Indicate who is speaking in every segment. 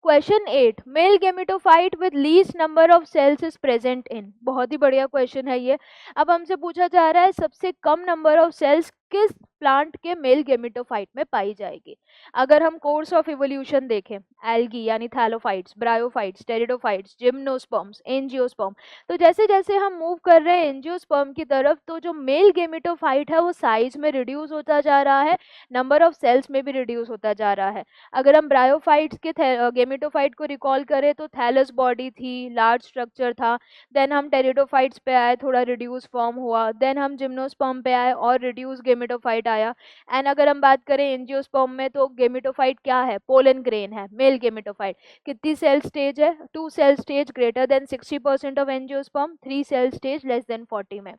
Speaker 1: Question 8, male gametophyte with least number of cells is present in. बहुत ही बढ़िया question है ये। अब हमसे पूछा जा रहा है सबसे कम नंबर ऑफ सेल्स किस प्लांट के मेल गेमेटोफाइट में पाई जाएगी। अगर हम कोर्स ऑफ इवोल्यूशन देखें, एल्गी यानी thallophytes, bryophytes, pteridophytes, gymnosperms, angiosperm, तो जैसे जैसे हम मूव कर रहे हैं एंजियोस्पर्म की तरफ, तो जो मेल गेमेटोफाइट है वो साइज में रिड्यूस होता जा रहा है, नंबर ऑफ सेल्स में भी रिड्यूस होता जा रहा है। अगर हम ब्रायोफाइट्स के गेमेटोफाइट को रिकॉल करें तो थैलस बॉडी थी, लार्ज स्ट्रक्चर था। देन हम टेरिडोफाइट्स पे आए, थोड़ा रिड्यूस फॉर्म हुआ। देन हम जिम्नोस्पर्म पे आए और रिड्यूस गेमेटोफाइट आया। एंड अगर हम बात करें एंजियोस्पर्म में, तो गेमेटोफाइट क्या है, पोलन ग्रेन है, मेल गेमेटोफाइट। कितनी सेल स्टेज है, 2 cell stage greater than 60% of angiosperm, 3 cell stage less than 40 में।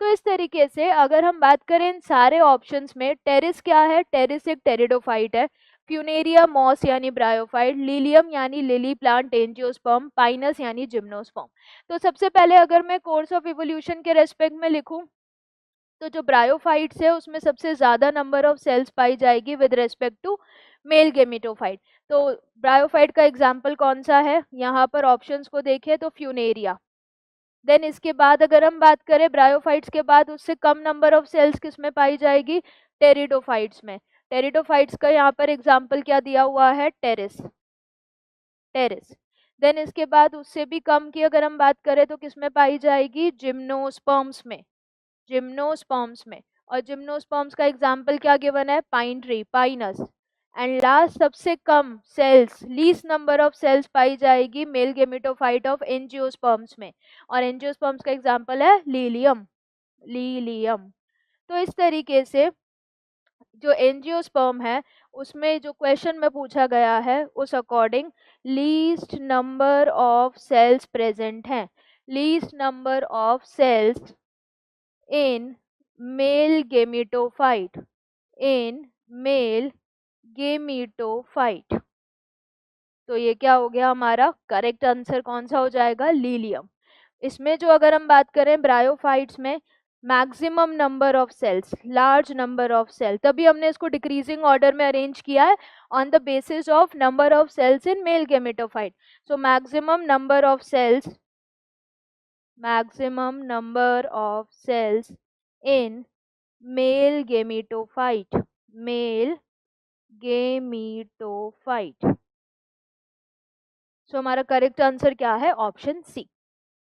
Speaker 1: तो इस तरीके से अगर हम बात करें इन सारे ऑप्शंस में, टेरिस क्या है, टेरिस एक टेरिडोफाइट है। फ्यूनेरिया मॉस यानी ब्रायोफाइट, लिलियम यानी लिली प्लांट एंजियोस्पर्म, पाइनस यानी जिम्नोस्पर्म। तो सबसे पहले अगर मैं कोर्स ऑफ इवोल्यूशन के रेस्पेक्ट में लिखूं, तो जो ब्रायोफाइट्स है उसमें सबसे ज्यादा नंबर ऑफ सेल्स पाई जाएगी with respect to male gametophyte. तो ब्रायोफाइट का एग्जाम्पल कौन सा है, यहाँ पर ऑप्शंस को देखें तो फ्यूनेरिया। देन इसके बाद अगर हम बात करें ब्रायोफाइट्स के बाद उससे कम नंबर ऑफ सेल्स किस में पाई जाएगी, टेरिडोफाइट्स में। टेरिडोफाइट्स का यहाँ पर एग्जाम्पल क्या दिया हुआ है, टेरिस, टेरिस। देन इसके बाद उससे भी कम की अगर हम बात करें तो किस में पाई जाएगी, जिम्नोस्पर्म्स में, जिम्नोस्पर्म्स में। और जिम्नोस्पर्म्स का एग्जाम्पल क्या गिवन है, pine tree, pinus. And last सबसे कम cells, least number of cells पाई जाएगी मेल गेमेटोफाइट ऑफ एंजियोस्पर्म्स में, और एंजियोस्पर्म्स का एग्जाम्पल है लीलियम, लीलियम। तो इस तरीके से जो एंजियोस्पर्म है उसमें जो क्वेश्चन में पूछा गया है उस according least number of cells present हैं, least number of cells in male gametophyte, in male gametophyte. तो ये क्या हो गया, हमारा करेक्ट आंसर कौन सा हो जाएगा, लीलियम। इसमें जो अगर हम बात करें ब्रायोफाइट्स में, maximum number of cells, large number of cell, तभी हमने इसको डिक्रीजिंग ऑर्डर में अरेंज किया है on the basis of number of cells in male gametophyte. So maximum number of cells, maximum number of cells in male gametophyte, male gametophyte. So हमारा correct answer क्या है, option C.